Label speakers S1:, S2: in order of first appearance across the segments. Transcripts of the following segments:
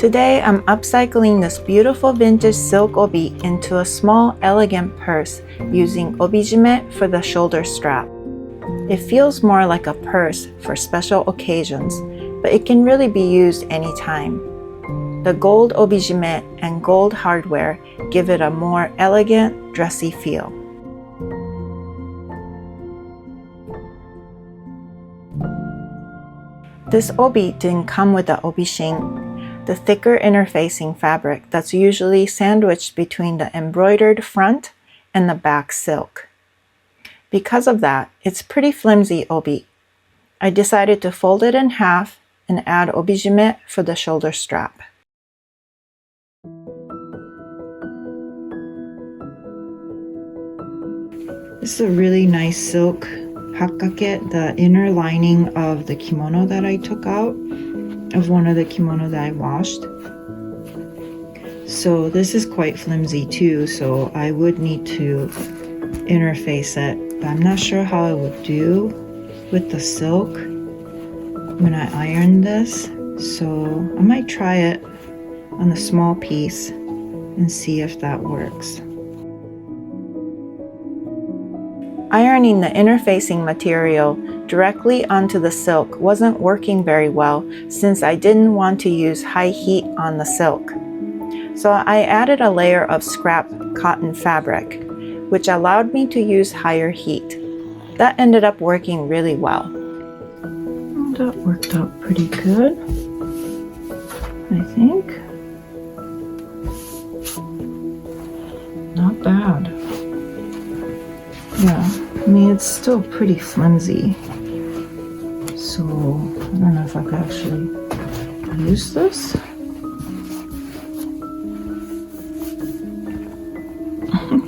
S1: Today I'm upcycling this beautiful vintage silk obi into a small, elegant purse using Obijime for the shoulder strap. It feels more like a purse for special occasions, but it can really be used anytime. The gold Obijime and gold hardware give it a more elegant, dressy feel. This obi didn't come with the obi shin, the thicker interfacing fabric that's usually sandwiched between the embroidered front and the back silk. Because of that, it's pretty flimsy obi. I decided to fold it in half and add Obijime for the shoulder strap. This is a really nice silk Hakkake, the inner lining of the kimono that I took out of one of the kimono that I washed. So this is quite flimsy too, so I would need to interface it, but I'm not sure how I would do with the silk when I iron this, so I might try it on a small piece and see if that works. Ironing the interfacing material directly onto the silk wasn't working very well since I didn't want to use high heat on the silk. So I added a layer of scrap cotton fabric, which allowed me to use higher heat. That ended up working really well. That worked out pretty good, I think. Not bad. Yeah, I mean, it's still pretty flimsy. So, I don't know if I could actually use this.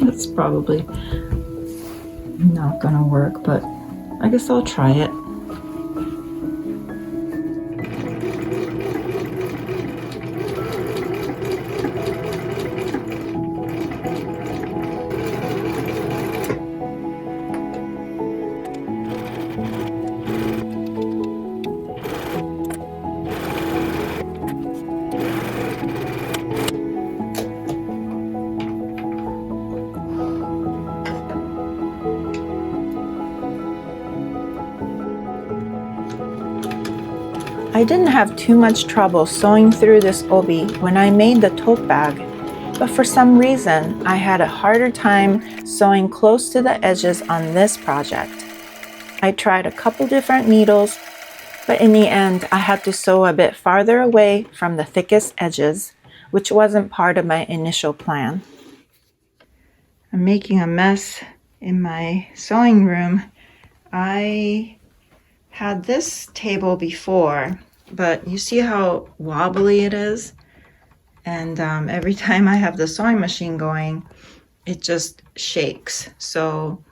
S1: That's probably not gonna work, but I guess I'll try it. I didn't have too much trouble sewing through this obi when I made the tote bag, but for some reason I had a harder time sewing close to the edges on this project. I tried a couple different needles, but in the end I had to sew a bit farther away from the thickest edges, which wasn't part of my initial plan. I'm making a mess in my sewing room. I had this table before, but you see how wobbly it is, and every time I have the sewing machine going, it just shakes. So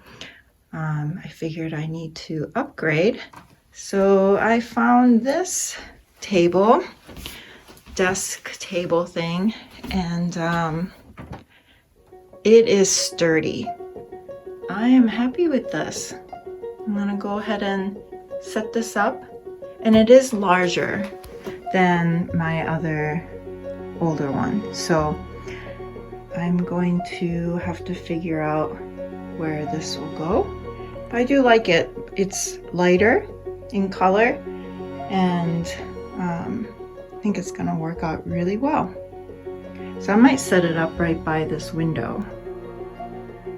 S1: I figured I need to upgrade. So I found this table, desk table thing, and it is sturdy. I am happy with this. I'm gonna go ahead and set this up, and it is larger than my other older one, so I'm going to have to figure out where this will go. But I do like it. It's lighter in color, and I think it's gonna work out really well. So I might set it up right by this window.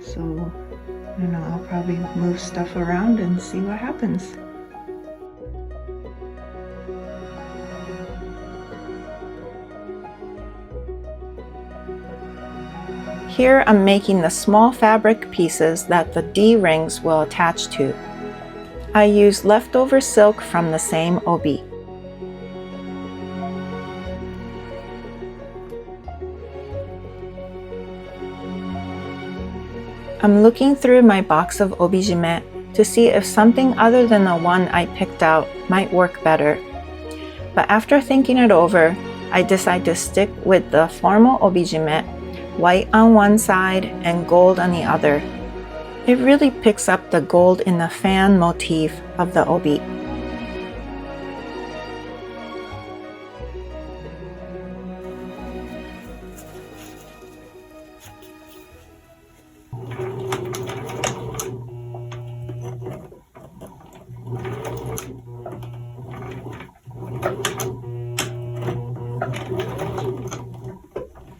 S1: So I don't know, I'll probably move stuff around and see what happens. Here I'm making the small fabric pieces that the D-rings will attach to. I used leftover silk from the same obi. I'm looking through my box of Obijime to see if something other than the one I picked out might work better. But after thinking it over, I decided to stick with the formal Obijime, white on one side and gold on the other. It really picks up the gold in the fan motif of the obi.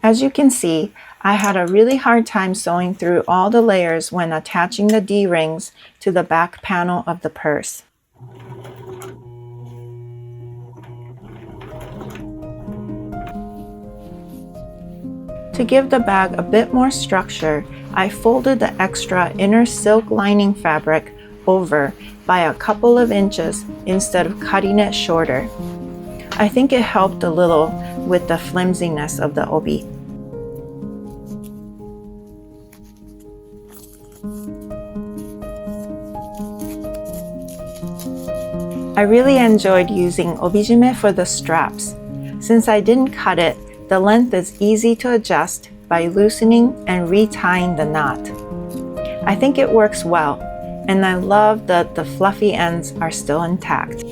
S1: As you can see, I had a really hard time sewing through all the layers when attaching the D-rings to the back panel of the purse. To give the bag a bit more structure, I folded the extra inner silk lining fabric over by a couple of inches instead of cutting it shorter. I think it helped a little with the flimsiness of the obi. I really enjoyed using Obijime for the straps. Since I didn't cut it, the length is easy to adjust by loosening and retying the knot. I think it works well, and I love that the fluffy ends are still intact.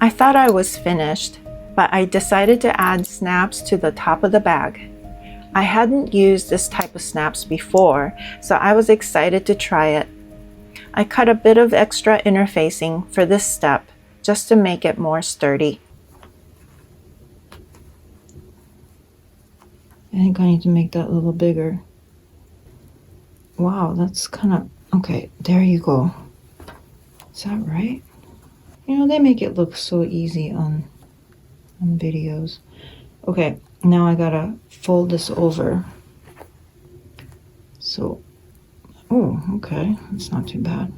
S1: I thought I was finished, but I decided to add snaps to the top of the bag. I hadn't used this type of snaps before, so I was excited to try it. I cut a bit of extra interfacing for this step just to make it more sturdy. I think I need to make that a little bigger. Wow, that's kind of, okay, there you go. Is that right? You know, they make it look so easy on videos. Okay, now I gotta fold this over. So, oh, okay, that's not too bad.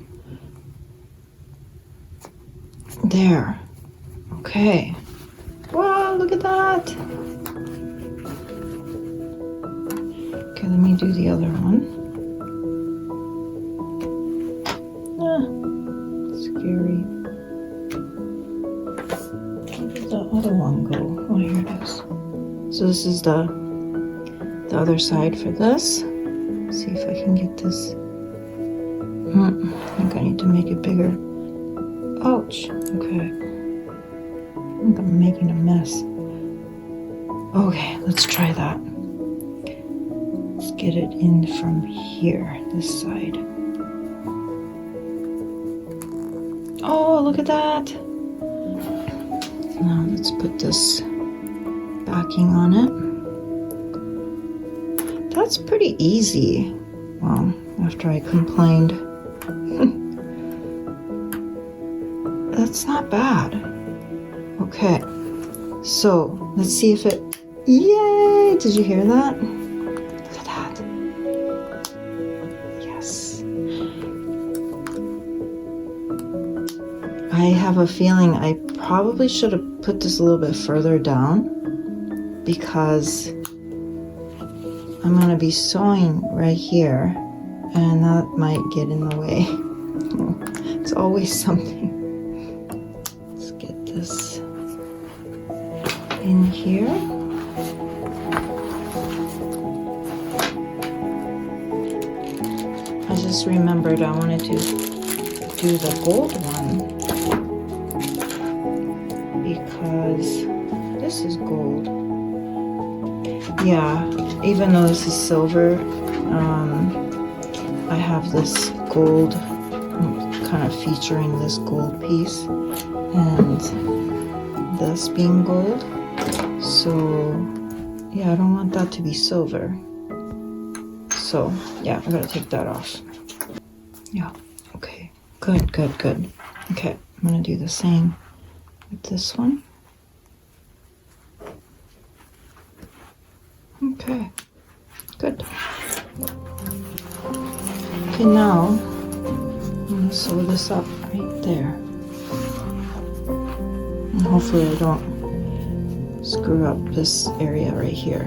S1: There. Okay. Wow, look at that. Okay, let me do the other one. Scary. The other one go? Oh, here it is. So this is the other side for this. Let's see if I can get this. I think I need to make it bigger. Ouch. Okay. I think I'm making a mess. Okay, let's try that. Let's get it in from here, this side. Oh, look at that. Now let's put this backing on it. That's pretty easy. Well, after I complained. That's not bad. Okay, so let's see if it, yay! Did you hear that? Look at that. Yes. I have a feeling I probably should have put this a little bit further down because I'm going to be sewing right here and that might get in the way. It's always something. Let's get this in here. I just remembered I wanted to do the gold one because this is gold. Yeah, even though this is silver, I have this gold kind of featuring this gold piece and this being gold. So yeah, I don't want that to be silver. So yeah, I gotta take that off. Yeah, okay, good. Okay, I'm gonna do the same with this one. Okay, good. Okay, now I'm gonna sew this up right there. And hopefully I don't screw up this area right here.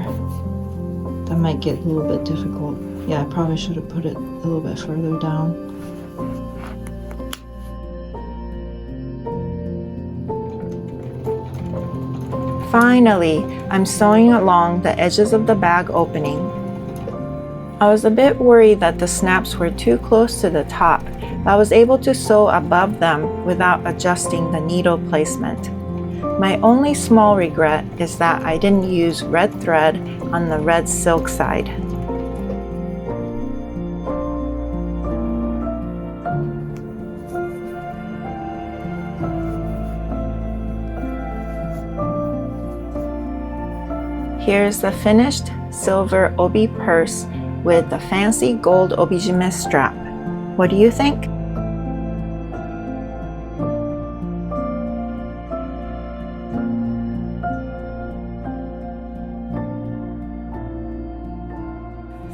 S1: That might get a little bit difficult. Yeah, I probably should have put it a little bit further down. Finally, I'm sewing along the edges of the bag opening. I was a bit worried that the snaps were too close to the top, but I was able to sew above them without adjusting the needle placement. My only small regret is that I didn't use red thread on the red silk side. Here's the finished silver obi purse with the fancy gold Obijime strap. What do you think?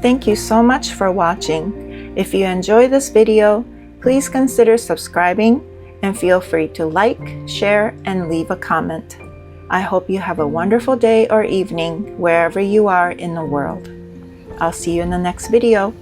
S1: Thank you so much for watching. If you enjoyed this video, please consider subscribing and feel free to like, share, and leave a comment. I hope you have a wonderful day or evening wherever you are in the world. I'll see you in the next video.